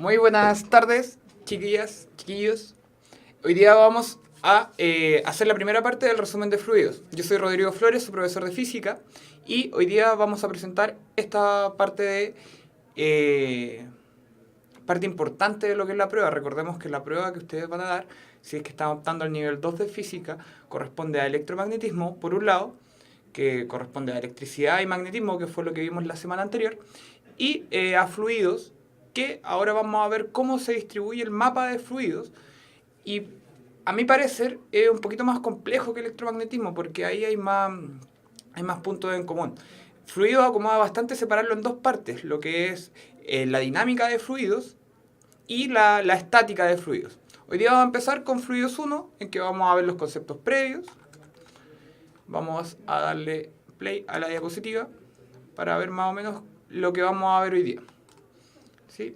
Muy buenas tardes, chiquillas, chiquillos. Hoy día vamos a hacer la primera parte del resumen de fluidos. Yo soy Rodrigo Flores, su profesor de física, y hoy día vamos a presentar esta parte importante de lo que es la prueba. Recordemos que la prueba que ustedes van a dar, si es que están optando al nivel 2 de física, corresponde a electromagnetismo, por un lado, que corresponde a electricidad y magnetismo, que fue lo que vimos la semana anterior, y a fluidos, que ahora vamos a ver cómo se distribuye el mapa de fluidos. Y a mi parecer es un poquito más complejo que electromagnetismo, porque ahí hay más puntos en común. Fluido acomoda bastante separarlo en dos partes, lo que es la dinámica de fluidos y la estática de fluidos. Hoy día vamos a empezar con fluidos 1, en que vamos a ver los conceptos previos. Vamos a darle play a la diapositiva para ver más o menos lo que vamos a ver hoy día. ¿Sí?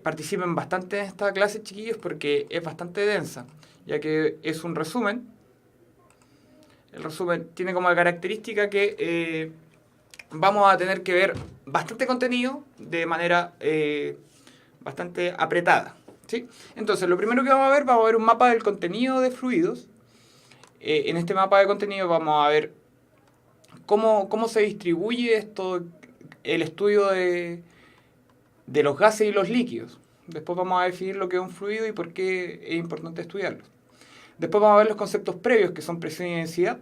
Participen bastante en esta clase, chiquillos, porque es bastante densa, ya que es un resumen. El resumen tiene como característica que vamos a tener que ver bastante contenido de manera bastante apretada. ¿Sí? Entonces, lo primero que vamos a ver un mapa del contenido de fluidos. En este mapa de contenido vamos a ver cómo se distribuye esto, el estudio de los gases y los líquidos. Después vamos a definir lo que es un fluido y por qué es importante estudiarlo. Después vamos a ver los conceptos previos, que son presión y densidad,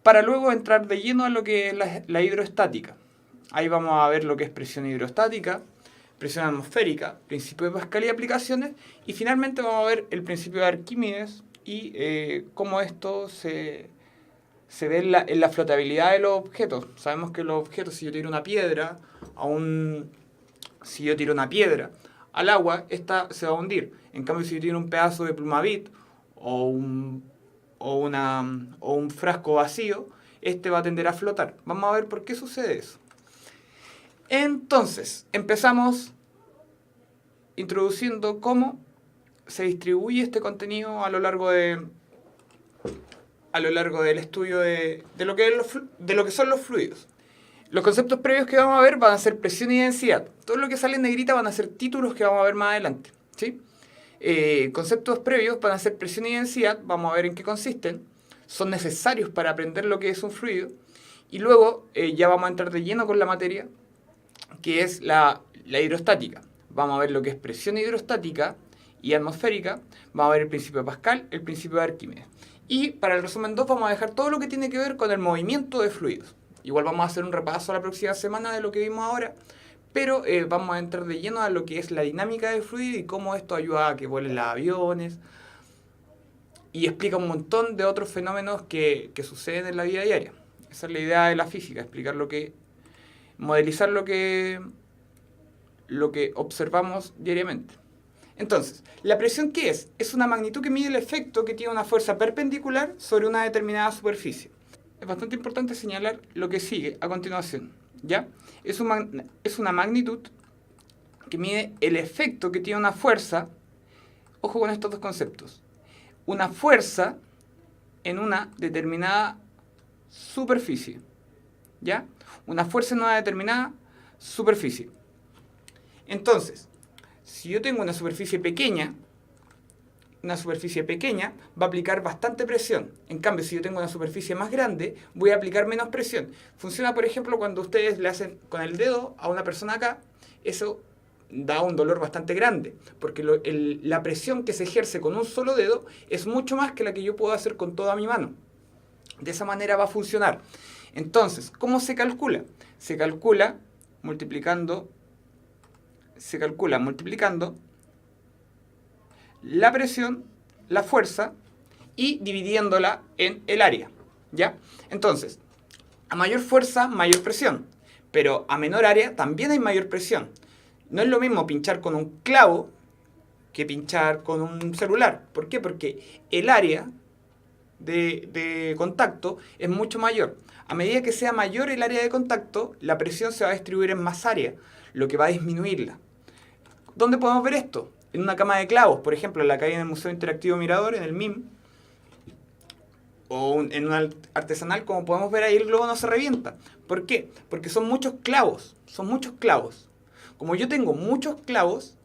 para luego entrar de lleno a lo que es la hidrostática. Ahí vamos a ver lo que es presión hidrostática, presión atmosférica, principio de Pascal y aplicaciones, y finalmente vamos a ver el principio de Arquímedes y cómo esto se ve en la flotabilidad de los objetos. Sabemos que los objetos, si yo tiro una piedra al agua, esta se va a hundir. En cambio, si yo tiro un pedazo de plumavit o un frasco vacío, este va a tender a flotar. Vamos a ver por qué sucede eso. Entonces, empezamos introduciendo cómo se distribuye este contenido a lo largo del estudio de lo que son los fluidos. Los conceptos previos que vamos a ver van a ser presión y densidad. Todo lo que sale en negrita van a ser títulos que vamos a ver más adelante. ¿Sí? Conceptos previos van a ser presión y densidad. Vamos a ver en qué consisten. Son necesarios para aprender lo que es un fluido. Y luego ya vamos a entrar de lleno con la materia, que es la hidrostática. Vamos a ver lo que es presión hidrostática y atmosférica. Vamos a ver el principio de Pascal, el principio de Arquímedes. Y para el resumen 2 vamos a dejar todo lo que tiene que ver con el movimiento de fluidos. Igual vamos a hacer un repaso la próxima semana de lo que vimos ahora, pero vamos a entrar de lleno a lo que es la dinámica del fluido y cómo esto ayuda a que vuelen los aviones. Y explica un montón de otros fenómenos que suceden en la vida diaria. Esa es la idea de la física, explicar modelizar lo que observamos diariamente. Entonces, ¿la presión qué es? Es una magnitud que mide el efecto que tiene una fuerza perpendicular sobre una determinada superficie. Es bastante importante señalar lo que sigue a continuación, ¿ya? Es una magnitud que mide el efecto que tiene una fuerza. Ojo con estos dos conceptos. Una fuerza en una determinada superficie, ¿ya? Una fuerza en una determinada superficie. Entonces, si yo tengo una superficie pequeña va a aplicar bastante presión. En cambio, si yo tengo una superficie más grande, voy a aplicar menos presión. Funciona, por ejemplo, cuando ustedes le hacen con el dedo a una persona acá, eso da un dolor bastante grande, porque la presión que se ejerce con un solo dedo es mucho más que la que yo puedo hacer con toda mi mano. De esa manera va a funcionar. Entonces, ¿cómo se calcula? Se calcula multiplicando la presión, la fuerza, y dividiéndola en el área, ¿ya? Entonces, a mayor fuerza, mayor presión, pero a menor área también hay mayor presión. No es lo mismo pinchar con un clavo que pinchar con un celular. ¿Por qué? Porque el área de contacto es mucho mayor. A medida que sea mayor el área de contacto, la presión se va a distribuir en más área, lo que va a disminuirla. ¿Dónde podemos ver esto? En una cama de clavos, por ejemplo, en la que hay en el Museo Interactivo Mirador, en el MIM, o en una artesanal, como podemos ver ahí, el globo no se revienta. ¿Por qué? Porque son muchos clavos. Como yo tengo muchos clavos,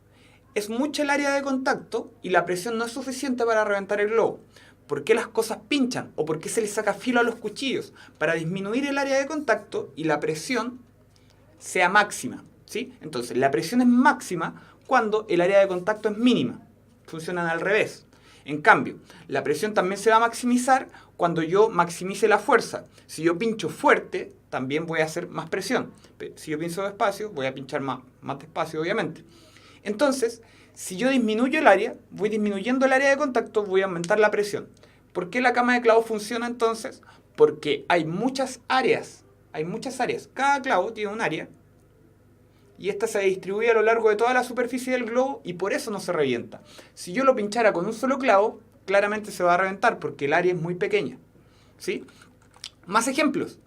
es mucha el área de contacto y la presión no es suficiente para reventar el globo. ¿Por qué las cosas pinchan? ¿O por qué se les saca filo a los cuchillos? Para disminuir el área de contacto y la presión sea máxima, ¿sí? Entonces, la presión es máxima cuando el área de contacto es mínima. Funcionan al revés. En cambio, la presión también se va a maximizar cuando yo maximice la fuerza. Si yo pincho fuerte, también voy a hacer más presión. Si yo pincho despacio, voy a pinchar más despacio, obviamente. Entonces, si yo disminuyo el área, voy disminuyendo el área de contacto, voy a aumentar la presión. ¿Por qué la cama de clavos funciona entonces? Porque hay muchas áreas. Hay muchas áreas. Cada clavo tiene un área. Y esta se distribuye a lo largo de toda la superficie del globo y por eso no se revienta. Si yo lo pinchara con un solo clavo, claramente se va a reventar porque el área es muy pequeña. ¿Sí? Más ejemplos.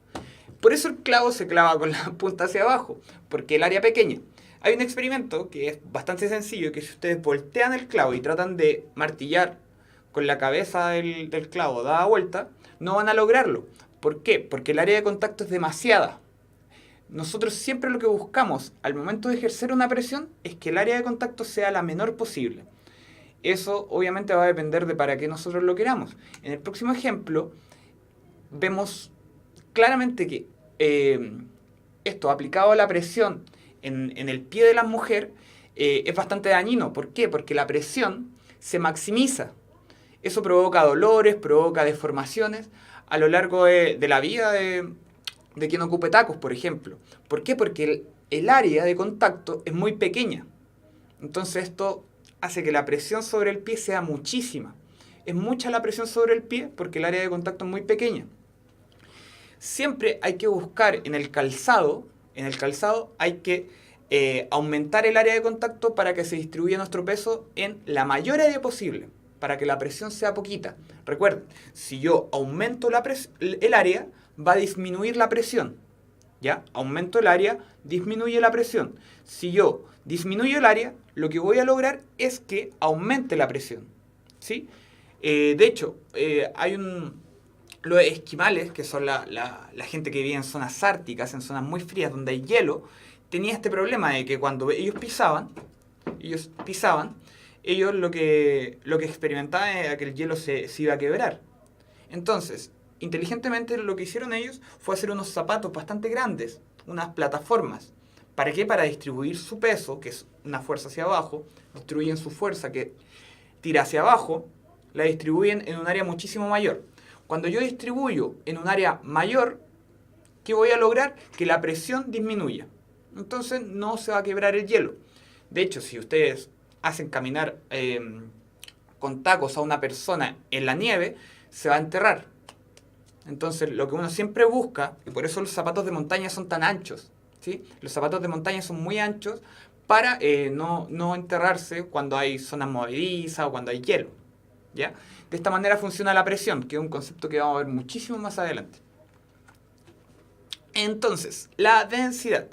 Por eso el clavo se clava con la punta hacia abajo, porque el área pequeña. Hay un experimento que es bastante sencillo, que si ustedes voltean el clavo y tratan de martillar con la cabeza del clavo dada vuelta, no van a lograrlo. ¿Por qué? Porque el área de contacto es demasiada. Nosotros siempre lo que buscamos al momento de ejercer una presión es que el área de contacto sea la menor posible. Eso obviamente va a depender de para qué nosotros lo queramos. En el próximo ejemplo vemos claramente que esto aplicado a la presión en el pie de la mujer es bastante dañino. ¿Por qué? Porque la presión se maximiza. Eso provoca dolores, provoca deformaciones a lo largo de la vida de quien ocupe tacos, por ejemplo. ¿Por qué? Porque el área de contacto es muy pequeña. Entonces esto hace que la presión sobre el pie sea muchísima. Es mucha la presión sobre el pie porque el área de contacto es muy pequeña. Siempre hay que buscar en el calzado hay que aumentar el área de contacto para que se distribuya nuestro peso en la mayor área posible, para que la presión sea poquita. Recuerden, si yo aumento el área, va a disminuir la presión. ¿Ya? Aumento el área, disminuye la presión. Si yo disminuyo el área, lo que voy a lograr es que aumente la presión. ¿Sí? De hecho, hay los esquimales, que son la gente que vive en zonas árticas, en zonas muy frías donde hay hielo, tenía este problema de que cuando ellos pisaban, ellos lo que experimentaban era que el hielo se iba a quebrar. Entonces, inteligentemente lo que hicieron ellos fue hacer unos zapatos bastante grandes, unas plataformas. ¿Para qué? Para distribuir su peso, que es una fuerza hacia abajo, distribuyen su fuerza que tira hacia abajo, la distribuyen en un área muchísimo mayor. Cuando yo distribuyo en un área mayor, ¿qué voy a lograr? Que la presión disminuya. Entonces no se va a quebrar el hielo. De hecho, si ustedes hacen caminar con tacos a una persona en la nieve, se va a enterrar. Entonces lo que uno siempre busca, y por eso los zapatos de montaña son tan anchos, ¿sí? Los zapatos de montaña son muy anchos para no enterrarse cuando hay zonas movedizas o cuando hay hielo. ¿Ya? De esta manera funciona la presión, que es un concepto que vamos a ver muchísimo más adelante. Entonces, la densidad.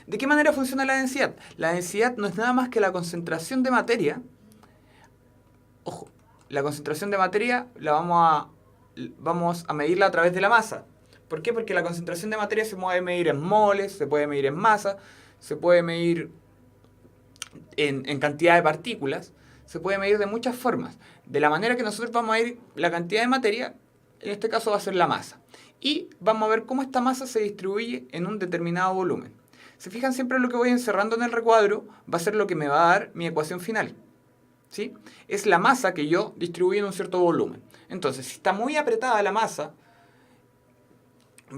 ¿De qué manera funciona la densidad? La densidad no es nada más que la concentración de materia. Ojo, la concentración de materia la vamos a medirla a través de la masa. ¿Por qué? Porque la concentración de materia se puede medir en moles, se puede medir en masa, se puede medir en cantidad de partículas, se puede medir de muchas formas. De la manera que nosotros vamos a medir la cantidad de materia, en este caso va a ser la masa. Y vamos a ver cómo esta masa se distribuye en un determinado volumen. Se fijan, siempre lo que voy encerrando en el recuadro va a ser lo que me va a dar mi ecuación final. ¿Sí? Es la masa que yo distribuyo en un cierto volumen. Entonces, si está muy apretada la masa,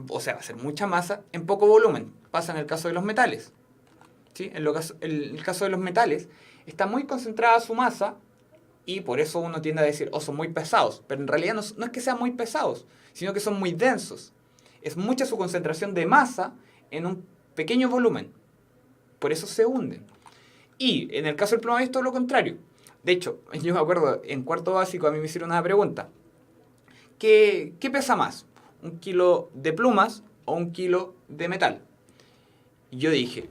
o sea, va a ser mucha masa en poco volumen. Pasa en el caso de los metales. ¿Sí? En el caso de los metales, está muy concentrada su masa y por eso uno tiende a decir, son muy pesados. Pero en realidad no es que sean muy pesados, sino que son muy densos. Es mucha su concentración de masa en un pequeño volumen. Por eso se hunden. Y en el caso del plomo es todo lo contrario. De hecho, yo me acuerdo, en cuarto básico a mí me hicieron una pregunta. ¿Qué pesa más? ¿Un kilo de plumas o un kilo de metal? Y yo dije,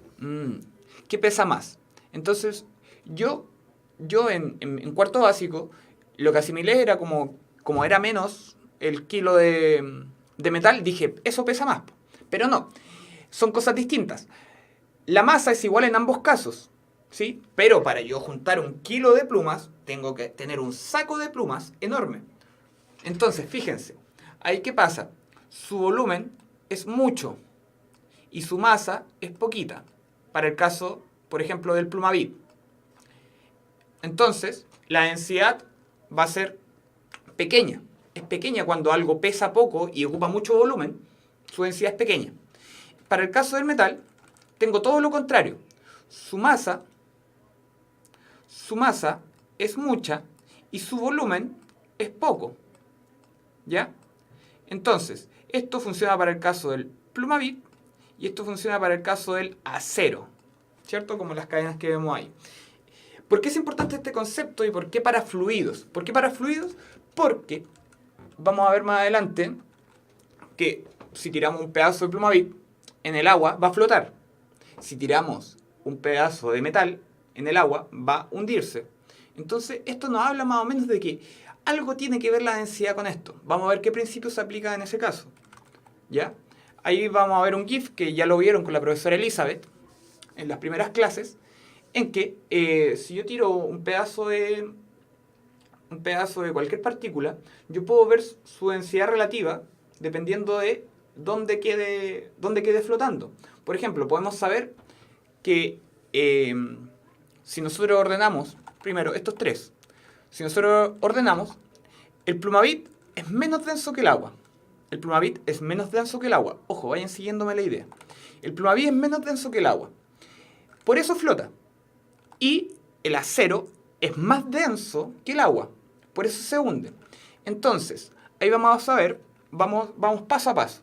¿qué pesa más? Entonces, yo en cuarto básico, lo que asimilé era como era menos el kilo de metal, dije, eso pesa más. Pero no, son cosas distintas. La masa es igual en ambos casos, ¿sí? Pero para yo juntar 1 kilo de plumas, tengo que tener un saco de plumas enorme. Entonces, fíjense, ahí qué pasa. Su volumen es mucho y su masa es poquita. Para el caso, por ejemplo, del Plumavit. Entonces, la densidad va a ser pequeña. Es pequeña cuando algo pesa poco y ocupa mucho volumen, su densidad es pequeña. Para el caso del metal, tengo todo lo contrario. Su masa es mucha y su volumen es poco. ¿Ya? Entonces, esto funciona para el caso del Plumavit y esto funciona para el caso del acero. ¿Cierto? Como las cadenas que vemos ahí. ¿Por qué es importante este concepto y por qué para fluidos? ¿Por qué para fluidos? Porque vamos a ver más adelante que si tiramos un pedazo de Plumavit en el agua va a flotar. Si tiramos un pedazo de metal en el agua va a hundirse. Entonces esto nos habla más o menos de que algo tiene que ver la densidad con esto. Vamos a ver qué principio se aplica en ese caso. ¿Ya? Ahí vamos a ver un GIF que ya lo vieron con la profesora Elizabeth en las primeras clases, en que si yo tiro un pedazo de cualquier partícula, yo puedo ver su densidad relativa dependiendo de dónde quede flotando. Por ejemplo, podemos saber que si nosotros ordenamos, primero, estos tres, si nosotros ordenamos, el Plumavit es menos denso que el agua. El Plumavit es menos denso que el agua. Ojo, vayan siguiéndome la idea. El Plumavit es menos denso que el agua. Por eso flota. Y el acero es más denso que el agua. Por eso se hunde. Entonces, ahí vamos a ver, vamos paso a paso.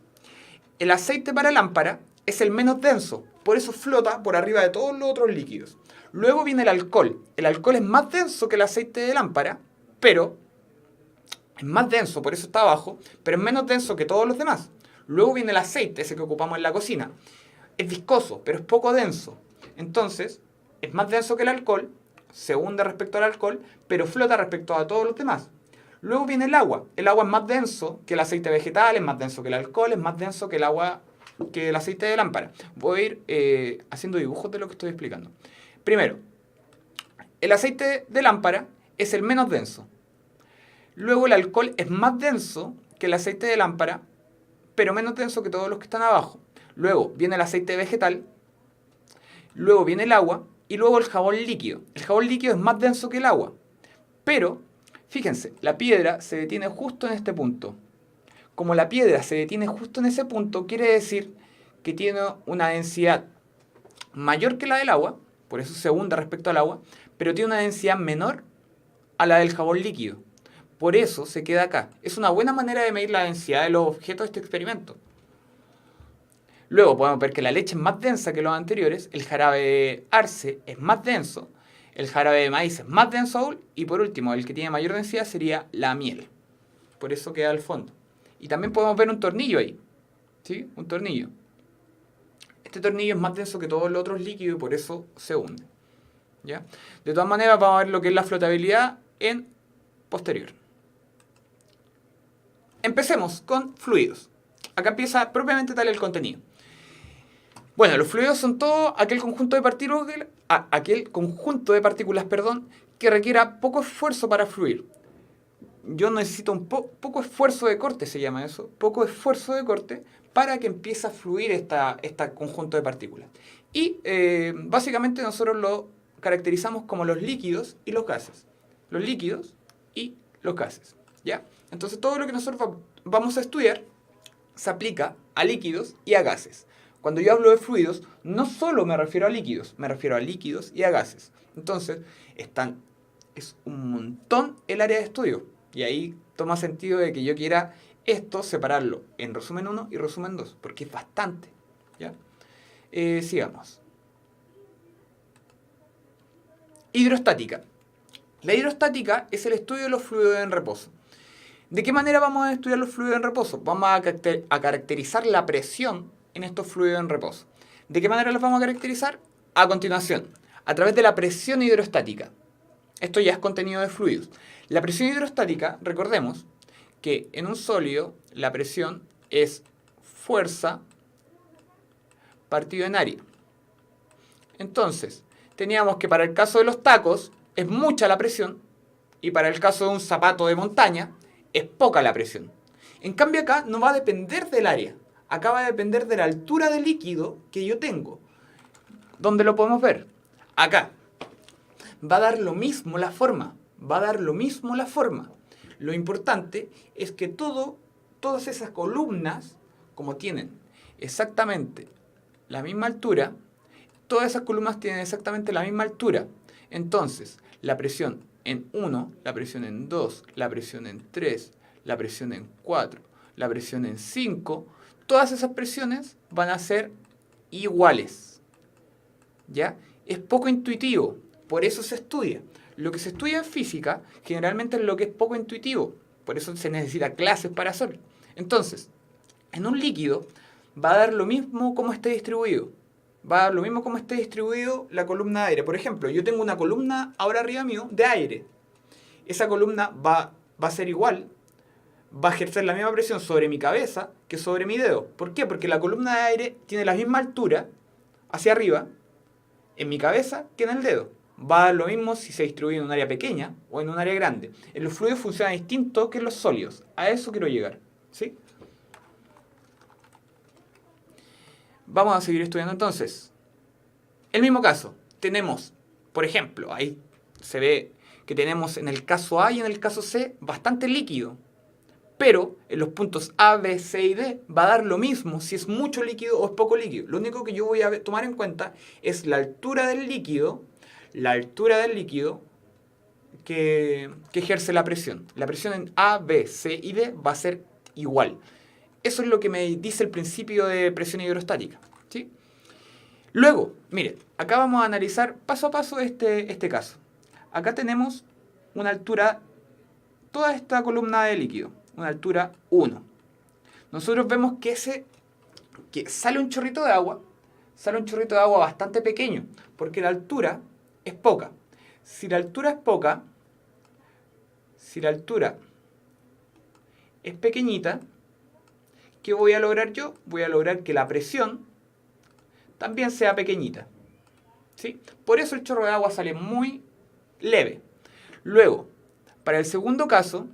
El aceite para lámpara es el menos denso. Por eso flota por arriba de todos los otros líquidos. Luego viene el alcohol. El alcohol es más denso que el aceite de lámpara, pero es más denso, por eso está abajo, pero es menos denso que todos los demás. Luego viene el aceite, ese que ocupamos en la cocina. Es viscoso, pero es poco denso. Entonces, es más denso que el alcohol, se hunde respecto al alcohol, pero flota respecto a todos los demás. Luego viene el agua. El agua es más denso que el aceite vegetal, es más denso que el alcohol, es más denso que el agua, que el aceite de lámpara. Voy a ir haciendo dibujos de lo que estoy explicando. Primero, el aceite de lámpara es el menos denso. Luego el alcohol es más denso que el aceite de lámpara, pero menos denso que todos los que están abajo. Luego viene el aceite vegetal, luego viene el agua y luego el jabón líquido. El jabón líquido es más denso que el agua, pero fíjense, la piedra se detiene justo en este punto. Como la piedra se detiene justo en ese punto, quiere decir que tiene una densidad mayor que la del agua, por eso se hunde respecto al agua, pero tiene una densidad menor a la del jabón líquido. Por eso se queda acá. Es una buena manera de medir la densidad de los objetos de este experimento. Luego podemos ver que la leche es más densa que los anteriores, el jarabe de arce es más denso, el jarabe de maíz es más denso aún, y por último, el que tiene mayor densidad sería la miel. Por eso queda al fondo. Y también podemos ver un tornillo ahí. ¿Sí? Un tornillo. Este tornillo es más denso que todos los otros líquidos y por eso se hunde. ¿Ya? De todas maneras, vamos a ver lo que es la flotabilidad en posterior. Empecemos con fluidos. Acá empieza propiamente tal el contenido. Bueno, los fluidos son todo aquel conjunto de partículas, que requiera poco esfuerzo para fluir. Yo necesito un poco esfuerzo de corte, se llama eso, poco esfuerzo de corte para que empiece a fluir este conjunto de partículas. Y básicamente nosotros lo caracterizamos como los líquidos y los gases. Los líquidos y los gases. ¿Ya? Entonces todo lo que nosotros vamos a estudiar se aplica a líquidos y a gases. Cuando yo hablo de fluidos, no solo me refiero a líquidos y a gases. Entonces, es un montón el área de estudio. Y ahí toma sentido de que yo quiera esto separarlo en resumen 1 y resumen 2, porque es bastante. ¿Ya? Sigamos. Hidrostática. La hidrostática es el estudio de los fluidos en reposo. ¿De qué manera vamos a estudiar los fluidos en reposo? Vamos a caracterizar la presión en estos fluidos en reposo. ¿De qué manera los vamos a caracterizar? A continuación, a través de la presión hidrostática. Esto ya es contenido de fluidos. La presión hidrostática, recordemos que en un sólido la presión es fuerza partido en área. Entonces, teníamos que para el caso de los tacos es mucha la presión y para el caso de un zapato de montaña es poca la presión. En cambio acá no va a depender del área, acá va a depender de la altura del líquido que yo tengo. ¿Dónde lo podemos ver? Acá. Va a dar lo mismo la forma, va a dar lo mismo la forma. Lo importante es que todas esas columnas, como tienen exactamente la misma altura, todas esas columnas tienen exactamente la misma altura. Entonces, la presión en 1, la presión en 2, la presión en 3, la presión en 4, la presión en 5, todas esas presiones van a ser iguales. ¿Ya? Es poco intuitivo, por eso se estudia. Lo que se estudia en física generalmente es lo que es poco intuitivo, por eso se necesita clases para hacerlo. Entonces, en un líquido va a dar lo mismo como esté distribuido. Va a dar lo mismo como esté distribuido la columna de aire. Por ejemplo, yo tengo una columna ahora arriba mío de aire. Esa columna va a ser igual, va a ejercer la misma presión sobre mi cabeza que sobre mi dedo. ¿Por qué? Porque la columna de aire tiene la misma altura hacia arriba en mi cabeza que en el dedo. Va a dar lo mismo si se distribuye en un área pequeña o en un área grande. En los fluidos funciona distinto que en los sólidos. A eso quiero llegar. ¿Sí? Vamos a seguir estudiando entonces. El mismo caso. Tenemos, por ejemplo, ahí se ve que tenemos en el caso A y en el caso C bastante líquido. Pero en los puntos A, B, C y D va a dar lo mismo si es mucho líquido o es poco líquido. Lo único que yo voy a tomar en cuenta es la altura del líquido que ejerce la presión. La presión en A, B, C y D va a ser igual. Eso es lo que me dice el principio de presión hidrostática. ¿Sí? Luego, miren, acá vamos a analizar paso a paso este caso. Acá tenemos una altura, toda esta columna de líquido, una altura 1. Nosotros vemos que sale un chorrito de agua bastante pequeño, porque la altura es poca. Si la altura es poca, si la altura es pequeñita, ¿qué voy a lograr yo? Voy a lograr que la presión también sea pequeñita. ¿Sí? Por eso el chorro de agua sale muy leve. Luego, para el segundo caso,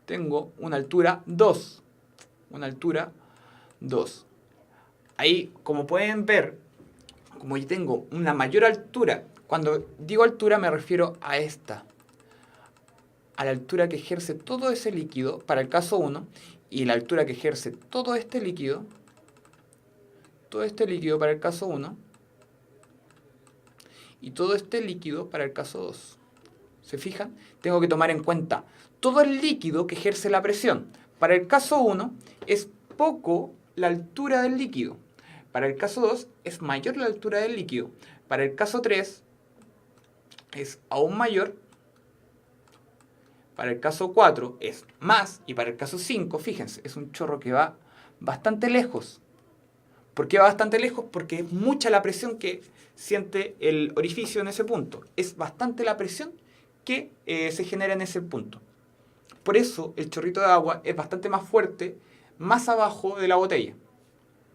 tengo una altura 2. Una altura 2. Ahí, como pueden ver, como yo tengo una mayor altura, cuando digo altura me refiero a esta, a la altura que ejerce todo ese líquido para el caso 1 y la altura que ejerce todo este líquido para el caso 1 y todo este líquido para el caso 2. ¿Se fijan? Tengo que tomar en cuenta todo el líquido que ejerce la presión. Para el caso 1 es poco la altura del líquido. Para el caso 2 es mayor la altura del líquido. Para el caso 3 es aún mayor. Para el caso 4 es más. Y para el caso 5, fíjense, es un chorro que va bastante lejos. ¿Por qué va bastante lejos? Porque es mucha la presión que siente el orificio en ese punto. Es bastante la presión que se genera en ese punto. Por eso el chorrito de agua es bastante más fuerte más abajo de la botella.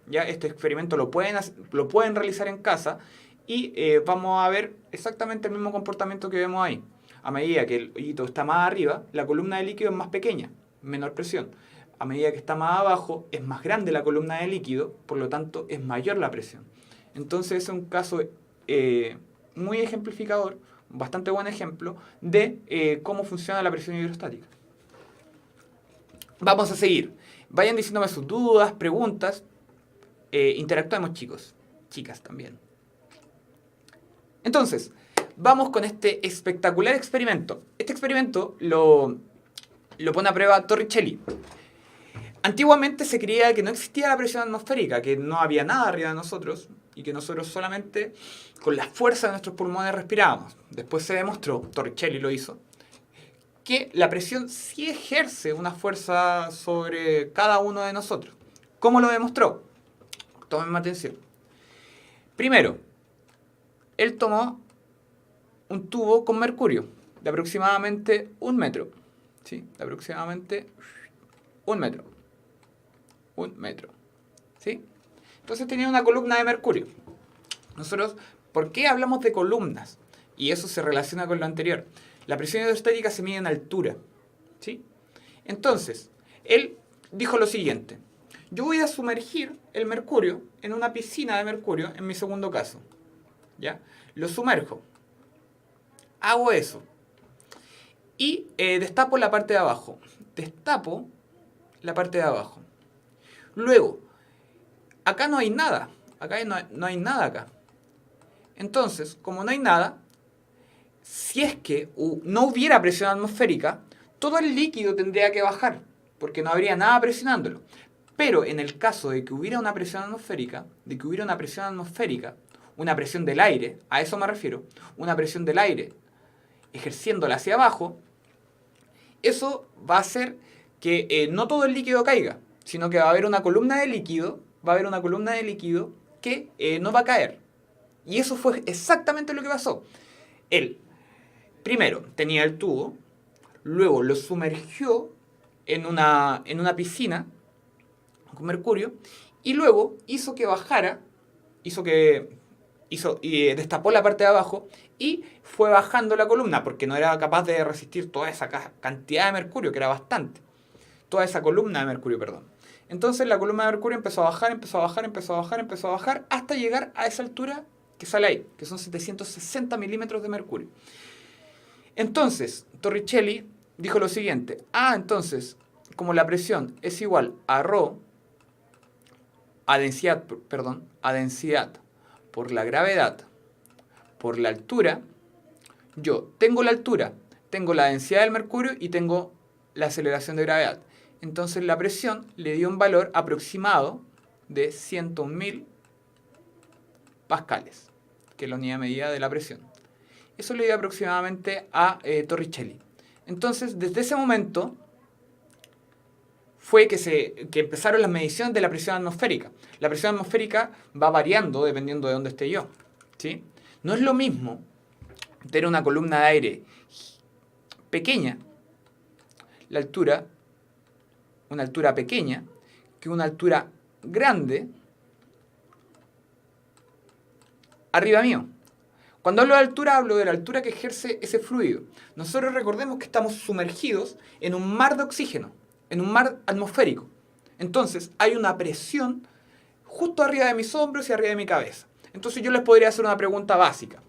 ¿Ya? Este experimento lo pueden realizar en casa y vamos a ver exactamente el mismo comportamiento que vemos ahí. A medida que el hoyito está más arriba, la columna de líquido es más pequeña, menor presión. A medida que está más abajo, es más grande la columna de líquido, por lo tanto es mayor la presión. Entonces es un caso muy ejemplificador, bastante buen ejemplo de cómo funciona la presión hidrostática. Vamos a seguir. Vayan diciéndome sus dudas, preguntas. Interactuemos, chicos, chicas también. Entonces, vamos con este espectacular experimento. Este experimento lo pone a prueba Torricelli. Antiguamente se creía que no existía la presión atmosférica, que no había nada arriba de nosotros y que nosotros solamente con la fuerza de nuestros pulmones respirábamos. Después se demostró, Torricelli lo hizo, que la presión sí ejerce una fuerza sobre cada uno de nosotros. ¿Cómo lo demostró? Tomen atención. Primero, él tomó un tubo con mercurio de aproximadamente 1 metro. ¿Sí? De aproximadamente 1 metro. 1 metro. ¿Sí? Entonces tenía una columna de mercurio. Nosotros, ¿por qué hablamos de columnas? Y eso se relaciona con lo anterior. La presión hidrostática se mide en altura, ¿sí? Entonces, él dijo lo siguiente. Yo voy a sumergir el mercurio en una piscina de mercurio, en mi segundo caso. ¿Ya? Lo sumerjo. Hago eso. Y destapo la parte de abajo. Destapo la parte de abajo. Luego, acá no hay nada. Acá no hay nada acá. Entonces, como no hay nada, si es que no hubiera presión atmosférica, todo el líquido tendría que bajar, porque no habría nada presionándolo. Pero en el caso de que hubiera una presión atmosférica, una presión del aire, a eso me refiero, una presión del aire ejerciéndola hacia abajo, eso va a hacer que no todo el líquido caiga, sino que va a haber una columna de líquido, que no va a caer. Y eso fue exactamente lo que pasó. Él, primero, tenía el tubo, luego lo sumergió en una piscina con mercurio, y luego hizo que bajara, destapó la parte de abajo y fue bajando la columna, porque no era capaz de resistir toda esa cantidad de mercurio, que era bastante. Toda esa columna de mercurio, perdón. Entonces la columna de mercurio empezó a bajar, hasta llegar a esa altura que sale ahí, que son 760 milímetros de mercurio. Entonces, Torricelli dijo lo siguiente. Entonces, como la presión es igual a ρ, a densidad por la gravedad por la altura, yo tengo la altura, tengo la densidad del mercurio y tengo la aceleración de gravedad. Entonces la presión le dio un valor aproximado de 101.000 pascales, que es la unidad medida de la presión. Eso le dio aproximadamente a Torricelli. Entonces, desde ese momento fue que empezaron las mediciones de la presión atmosférica. La presión atmosférica va variando dependiendo de dónde esté yo, ¿sí? No es lo mismo tener una columna de aire pequeña, una altura pequeña, que una altura grande arriba mío. Cuando hablo de altura, hablo de la altura que ejerce ese fluido. Nosotros recordemos que estamos sumergidos en un mar de oxígeno, en un mar atmosférico. Entonces, hay una presión justo arriba de mis hombros y arriba de mi cabeza. Entonces, yo les podría hacer una pregunta básica.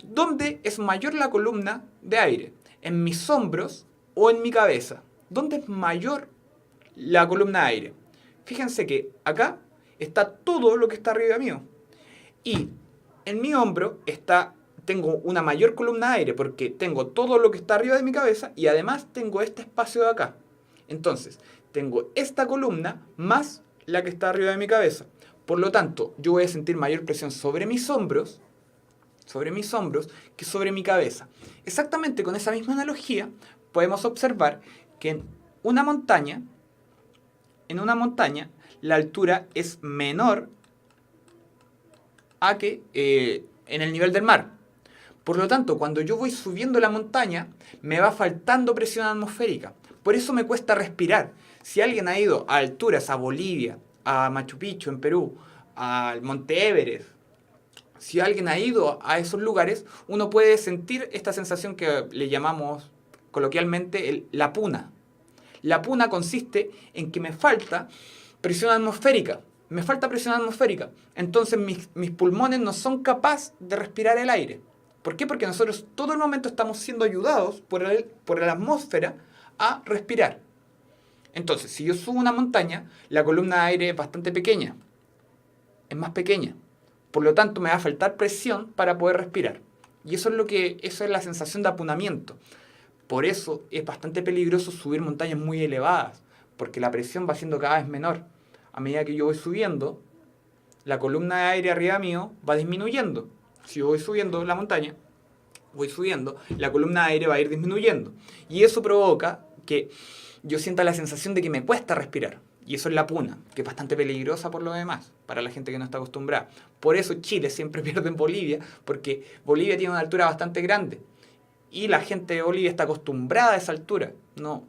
¿Dónde es mayor la columna de aire? ¿En mis hombros o en mi cabeza? ¿Dónde es mayor la columna de aire? Fíjense que acá está todo lo que está arriba mío. Y en mi hombro tengo una mayor columna de aire porque tengo todo lo que está arriba de mi cabeza y además tengo este espacio de acá. Entonces, tengo esta columna más la que está arriba de mi cabeza. Por lo tanto, yo voy a sentir mayor presión sobre mis hombros que sobre mi cabeza. Exactamente con esa misma analogía, podemos observar que en una montaña, la altura es menor a que en el nivel del mar. Por lo tanto, cuando yo voy subiendo la montaña, me va faltando presión atmosférica. Por eso me cuesta respirar. Si alguien ha ido a alturas, a Bolivia, a Machu Picchu en Perú, al Monte Everest, si alguien ha ido a esos lugares, uno puede sentir esta sensación que le llamamos coloquialmente la puna. La puna consiste en que me falta presión atmosférica. Entonces mis pulmones no son capaces de respirar el aire. ¿Por qué? Porque nosotros todo el momento estamos siendo ayudados por la atmósfera a respirar. Entonces, si yo subo una montaña, la columna de aire es bastante pequeña. Es más pequeña. Por lo tanto, me va a faltar presión para poder respirar. Y eso es la sensación de apunamiento. Por eso es bastante peligroso subir montañas muy elevadas, porque la presión va siendo cada vez menor. A medida que yo voy subiendo, la columna de aire arriba mío va disminuyendo. Si yo voy subiendo la montaña, la columna de aire va a ir disminuyendo. Y eso provoca que yo sienta la sensación de que me cuesta respirar. Y eso es la puna, que es bastante peligrosa por lo demás, para la gente que no está acostumbrada. Por eso Chile siempre pierde en Bolivia, porque Bolivia tiene una altura bastante grande. Y la gente de Bolivia está acostumbrada a esa altura. No,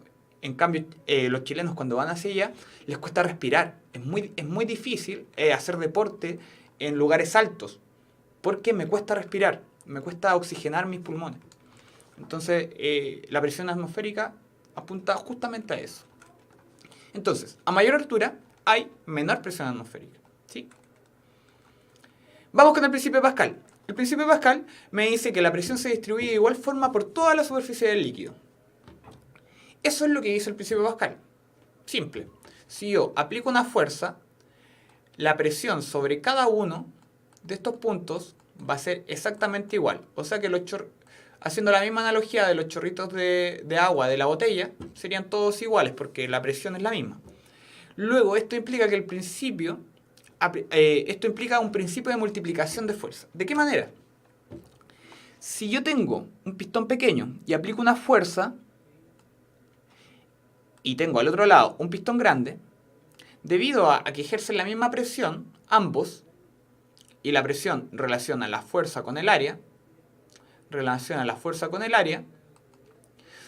En cambio, los chilenos cuando van hacia allá les cuesta respirar. Es muy difícil hacer deporte en lugares altos porque me cuesta respirar, me cuesta oxigenar mis pulmones. Entonces, la presión atmosférica apunta justamente a eso. Entonces, a mayor altura hay menor presión atmosférica, ¿sí? Vamos con el principio de Pascal. El principio de Pascal me dice que la presión se distribuye de igual forma por toda la superficie del líquido. Eso es lo que dice el principio de Pascal. Simple. Si yo aplico una fuerza, la presión sobre cada uno de estos puntos va a ser exactamente igual. O sea que haciendo la misma analogía de los chorritos de agua de la botella, serían todos iguales porque la presión es la misma. Luego, esto implica que esto implica un principio de multiplicación de fuerza. ¿De qué manera? Si yo tengo un pistón pequeño y aplico una fuerza, y tengo al otro lado un pistón grande, debido a que ejercen la misma presión, ambos, y la presión relaciona la fuerza con el área,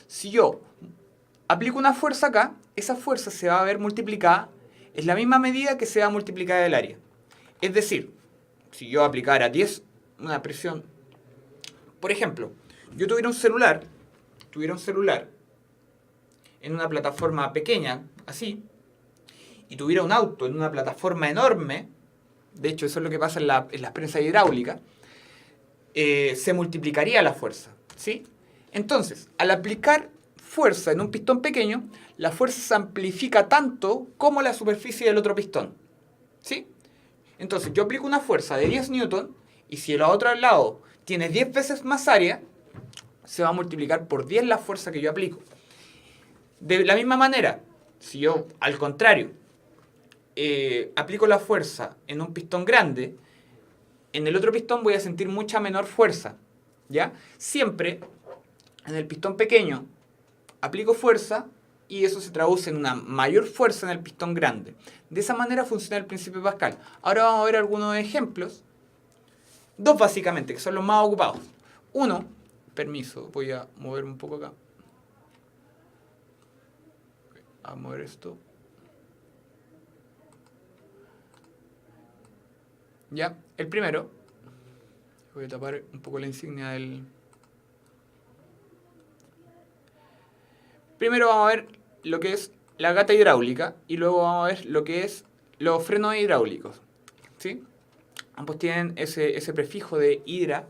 si yo aplico una fuerza acá, esa fuerza se va a ver multiplicada en la misma medida que se va a multiplicar el área. Es decir, si yo aplicara una presión, por ejemplo, yo tuviera un celular en una plataforma pequeña, así, y tuviera un auto en una plataforma enorme, de hecho eso es lo que pasa en las prensas hidráulicas, se multiplicaría la fuerza, ¿sí? Entonces, al aplicar fuerza en un pistón pequeño, la fuerza se amplifica tanto como la superficie del otro pistón, ¿sí? Entonces, yo aplico una fuerza de 10 newton, y si el otro al lado tiene 10 veces más área, se va a multiplicar por 10 la fuerza que yo aplico. De la misma manera, si yo, al contrario, aplico la fuerza en un pistón grande, en el otro pistón voy a sentir mucha menor fuerza, ¿ya? Siempre, en el pistón pequeño, aplico fuerza y eso se traduce en una mayor fuerza en el pistón grande. De esa manera funciona el principio de Pascal. Ahora vamos a ver algunos ejemplos. Dos básicamente, que son los más ocupados. Uno, permiso, voy a mover un poco acá. A mover esto. Ya, el primero. Voy a tapar un poco la insignia del... Primero vamos a ver lo que es la gata hidráulica y luego vamos a ver lo que es los frenos hidráulicos, ¿sí? Ambos tienen ese prefijo de hidra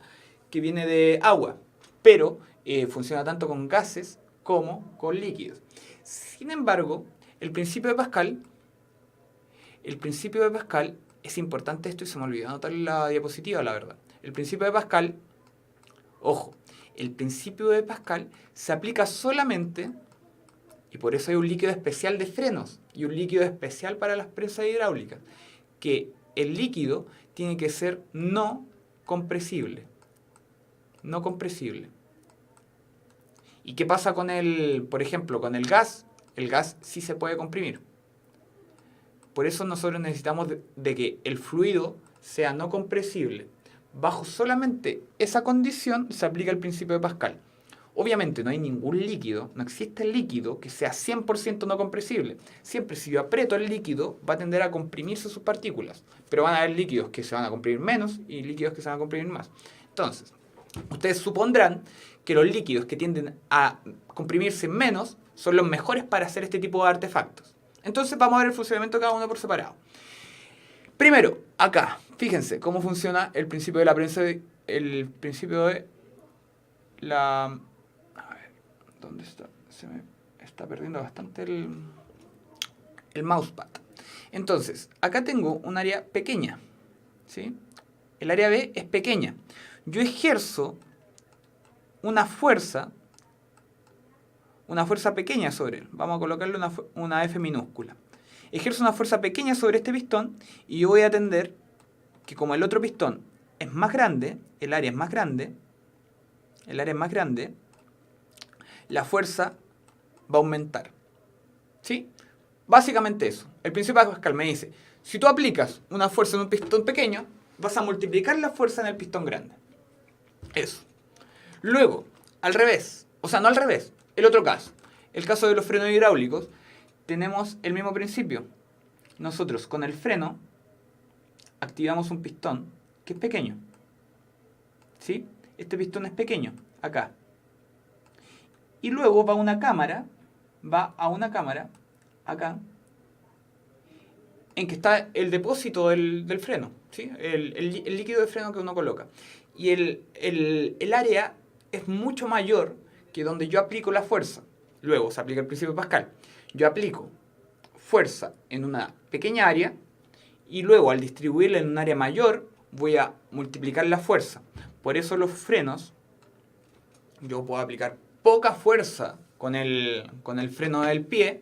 que viene de agua, pero funciona tanto con gases como con líquidos. Sin embargo, el principio de Pascal es importante esto y se me olvidó anotar en la diapositiva, la verdad. El principio de Pascal, ojo, el principio de Pascal se aplica solamente, y por eso hay un líquido especial de frenos y un líquido especial para las prensas hidráulicas, que el líquido tiene que ser no compresible. No compresible. ¿Y qué pasa con por ejemplo, con el gas? El gas sí se puede comprimir. Por eso nosotros necesitamos de que el fluido sea no compresible. Bajo solamente esa condición se aplica el principio de Pascal. Obviamente no hay ningún líquido, no existe el líquido que sea 100% no compresible. Siempre si yo aprieto el líquido va a tender a comprimirse sus partículas. Pero van a haber líquidos que se van a comprimir menos y líquidos que se van a comprimir más. Entonces, ustedes supondrán que los líquidos que tienden a comprimirse menos son los mejores para hacer este tipo de artefactos. Entonces vamos a ver el funcionamiento de cada uno por separado. Primero, acá, fíjense cómo funciona el principio de la prensa, el principio de la... A ver, ¿dónde está? Se me está perdiendo bastante el mousepad. Entonces, acá tengo un área pequeña, ¿sí? El área B es pequeña. Yo ejerzo una fuerza pequeña sobre él. Vamos a colocarle una F minúscula. Ejerzo una fuerza pequeña sobre este pistón y yo voy a tender que como el otro pistón es más grande, el área es más grande, la fuerza va a aumentar. ¿Sí? Básicamente eso. El principio de Pascal me dice, si tú aplicas una fuerza en un pistón pequeño, vas a multiplicar la fuerza en el pistón grande. Eso. Luego, al revés, o sea, no al revés, el otro caso. el caso de los frenos hidráulicos, tenemos el mismo principio. Nosotros con el freno activamos un pistón que es pequeño. ¿Sí? Este pistón es pequeño, acá. Y luego va a una cámara, acá, en que está el depósito del freno, ¿sí? El líquido de freno que uno coloca. Y el área es mucho mayor que donde yo aplico la fuerza. Luego se aplica el principio de Pascal. Yo aplico fuerza en una pequeña área y luego al distribuirla en un área mayor voy a multiplicar la fuerza. Por eso los frenos, yo puedo aplicar poca fuerza con el freno del pie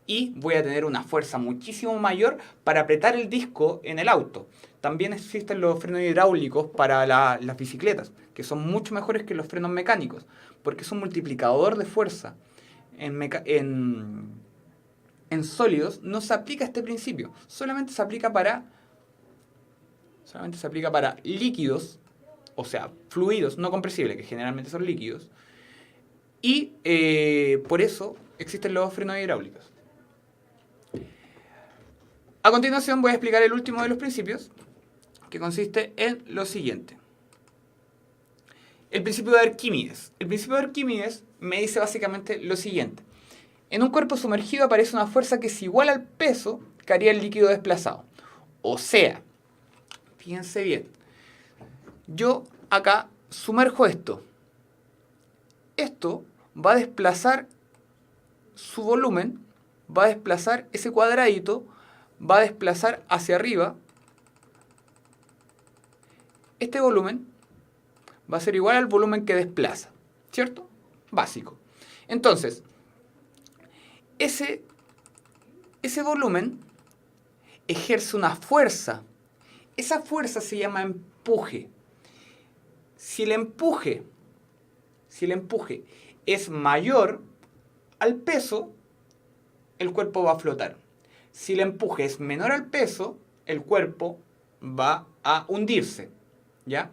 y voy a tener una fuerza muchísimo mayor para apretar el disco en el auto. También existen los frenos hidráulicos para las bicicletas, que son mucho mejores que los frenos mecánicos, porque es un multiplicador de fuerza. En sólidos no se aplica este principio, solamente se aplica para líquidos, o sea, fluidos no compresibles, que generalmente son líquidos, y por eso existen los frenos hidráulicos. A continuación voy a explicar el último de los principios, que consiste en lo siguiente. El principio de Arquímedes. El principio de Arquímedes me dice básicamente lo siguiente. En un cuerpo sumergido aparece una fuerza que es igual al peso que haría el líquido desplazado. O sea, fíjense bien, yo acá sumerjo esto. Esto va a desplazar su volumen, va a desplazar ese cuadradito, va a desplazar hacia arriba. Este volumen va a ser igual al volumen que desplaza, ¿cierto? Básico. Entonces, ese volumen ejerce una fuerza. Esa fuerza se llama empuje. Si el empuje es mayor al peso, el cuerpo va a flotar. Si el empuje es menor al peso, el cuerpo va a hundirse, ¿ya?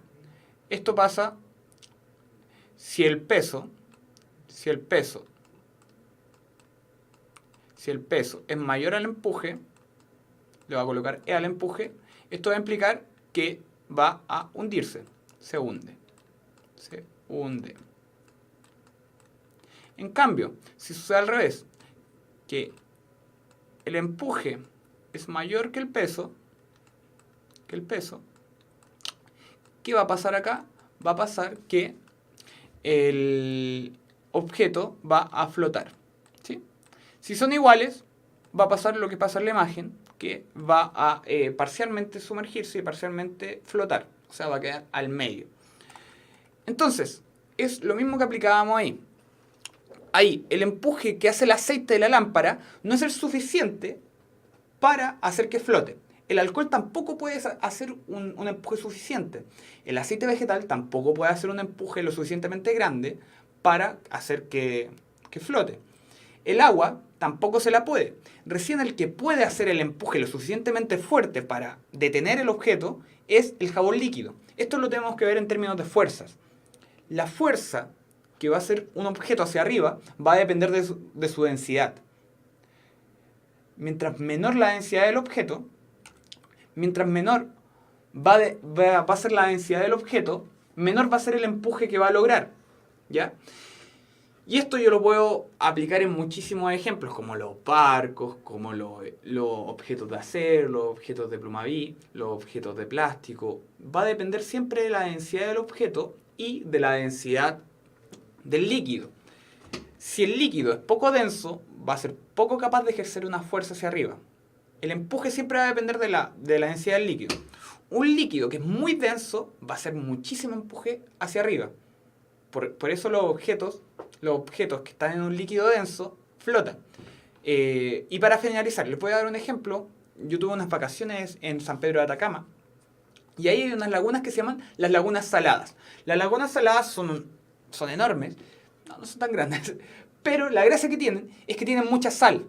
Esto pasa si el peso es mayor al empuje, le voy a colocar E al empuje, esto va a implicar que va a hundirse, se hunde. En cambio, si sucede al revés, que el empuje es mayor que el peso, ¿qué va a pasar acá? Va a pasar que el objeto va a flotar, ¿sí? Si son iguales, va a pasar lo que pasa en la imagen, que va a parcialmente sumergirse y parcialmente flotar, o sea, va a quedar al medio. Entonces, es lo mismo que aplicábamos ahí. Ahí, el empuje que hace el aceite de la lámpara no es el suficiente para hacer que flote. El alcohol tampoco puede hacer un empuje suficiente. El aceite vegetal tampoco puede hacer un empuje lo suficientemente grande para hacer que flote. El agua tampoco se la puede. Recién el que puede hacer el empuje lo suficientemente fuerte para detener el objeto es el jabón líquido. Esto lo tenemos que ver en términos de fuerzas. La fuerza que va a hacer un objeto hacia arriba va a depender de su densidad. Mientras menor la densidad del objeto, mientras menor va a ser la densidad del objeto, menor va a ser el empuje que va a lograr, ¿ya? Y esto yo lo puedo aplicar en muchísimos ejemplos, como los barcos, como los objetos de acero, los objetos de plumaví, los objetos de plástico. Va a depender siempre de la densidad del objeto y de la densidad del líquido. Si el líquido es poco denso, va a ser poco capaz de ejercer una fuerza hacia arriba. El empuje siempre va a depender de la densidad del líquido. Un líquido que es muy denso va a hacer muchísimo empuje hacia arriba. Por eso los objetos que están en un líquido denso flotan. Y para finalizar, les voy a dar un ejemplo. Yo tuve unas vacaciones en San Pedro de Atacama y ahí hay unas lagunas que se llaman las lagunas saladas. Las lagunas saladas son enormes, no son tan grandes, pero la gracia que tienen es que tienen mucha sal.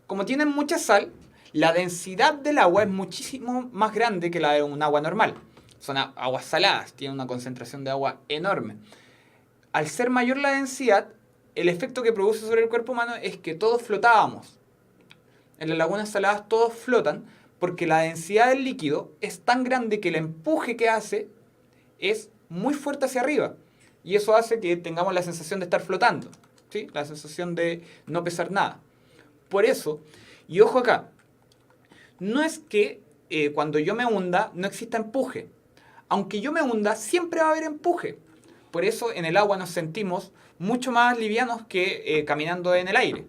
Como tienen mucha sal, la densidad del agua es muchísimo más grande que la de un agua normal. Son aguas saladas, tienen una concentración de agua enorme. Al ser mayor la densidad, el efecto que produce sobre el cuerpo humano es que todos flotábamos. En las lagunas saladas todos flotan porque la densidad del líquido es tan grande que el empuje que hace es muy fuerte hacia arriba. Y eso hace que tengamos la sensación de estar flotando, ¿sí? La sensación de no pesar nada. Por eso, y ojo acá, no es que cuando yo me hunda no exista empuje. Aunque yo me hunda, siempre va a haber empuje. Por eso en el agua nos sentimos mucho más livianos que caminando en el aire,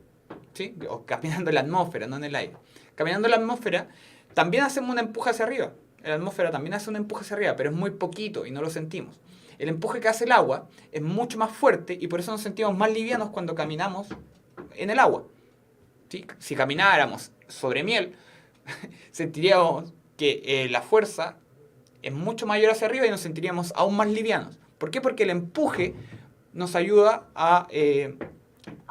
¿sí? O caminando en la atmósfera, no en el aire. Caminando en la atmósfera también hacemos un empuje hacia arriba. En la atmósfera también hace un empuje hacia arriba, pero es muy poquito y no lo sentimos. El empuje que hace el agua es mucho más fuerte y por eso nos sentimos más livianos cuando caminamos en el agua, ¿sí? Si camináramos sobre miel, sentiríamos que la fuerza es mucho mayor hacia arriba y nos sentiríamos aún más livianos. ¿Por qué? Porque el empuje nos ayuda a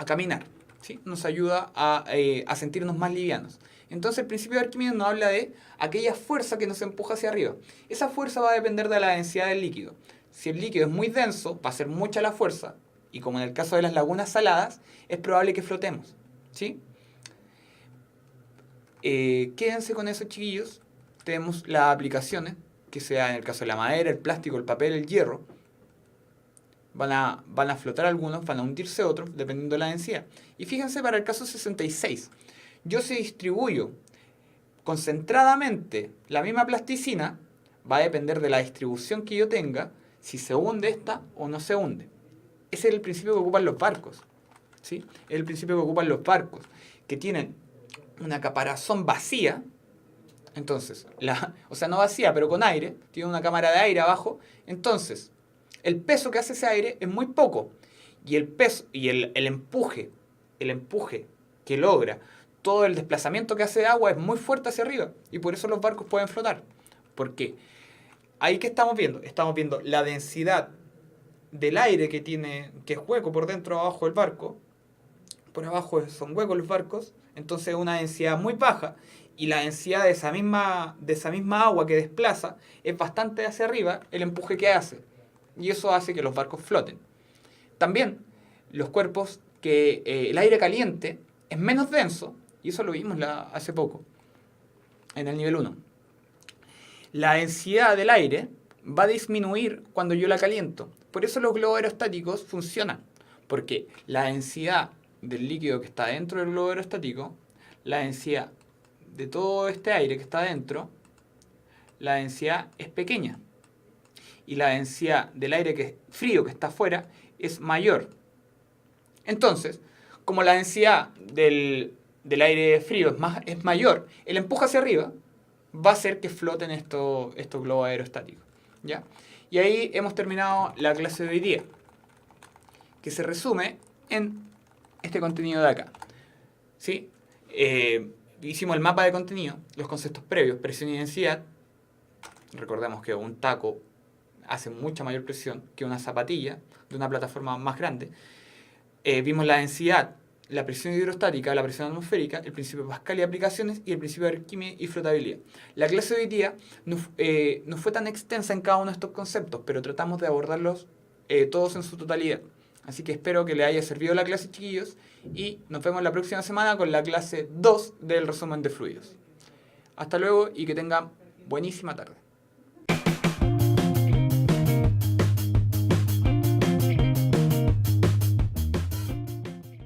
caminar, ¿sí? Nos ayuda a sentirnos más livianos. Entonces el principio de Arquímedes nos habla de aquella fuerza que nos empuja hacia arriba. Esa fuerza va a depender de la densidad del líquido. Si el líquido es muy denso, va a ser mucha la fuerza, y como en el caso de las lagunas saladas, es probable que flotemos, ¿sí? Quédense con eso, chiquillos. Tenemos las aplicaciones, que sea en el caso de la madera, el plástico, el papel, el hierro. Van a flotar algunos, van a hundirse otros, dependiendo de la densidad. Y fíjense para el caso 66. Yo si distribuyo concentradamente la misma plasticina, va a depender de la distribución que yo tenga, si se hunde esta o no se hunde. Ese es el principio que ocupan los barcos, ¿sí? Es el principio que ocupan los barcos, que tienen una caparazón vacía. Entonces, o sea, no vacía, pero con aire, tiene una cámara de aire abajo. Entonces, el peso que hace ese aire es muy poco. Y el peso y el empuje que logra todo el desplazamiento que hace de agua es muy fuerte hacia arriba. Y por eso los barcos pueden flotar. ¿Por qué? Ahí que estamos viendo la densidad del aire que es hueco por dentro abajo del barco. Por abajo son huecos los barcos. Entonces es una densidad muy baja. Y la densidad de esa misma agua que desplaza es bastante hacia arriba el empuje que hace. Y eso hace que los barcos floten. También los cuerpos que el aire caliente es menos denso, y eso lo vimos hace poco, en el nivel 1. La densidad del aire va a disminuir cuando yo la caliento. Por eso los globos aerostáticos funcionan. Porque la densidad del líquido que está dentro del globo aerostático, la densidad de todo este aire que está dentro, la densidad es pequeña. Y la densidad del aire frío que está afuera es mayor. Entonces, como la densidad del aire frío es mayor, el empuje hacia arriba va a hacer que floten estos globos aerostáticos, ¿ya? Y ahí hemos terminado la clase de hoy día, que se resume en este contenido de acá, ¿sí? Hicimos el mapa de contenido, los conceptos previos, presión y densidad. Recordemos que un taco hace mucha mayor presión que una zapatilla de una plataforma más grande. Vimos la densidad, la presión hidrostática, la presión atmosférica, el principio de Pascal y aplicaciones y el principio de Arquímedes y flotabilidad. La clase de hoy día no fue tan extensa en cada uno de estos conceptos, pero tratamos de abordarlos todos en su totalidad. Así que espero que les haya servido la clase, chiquillos, y nos vemos la próxima semana con la clase 2 del resumen de fluidos. Hasta luego y que tengan buenísima tarde.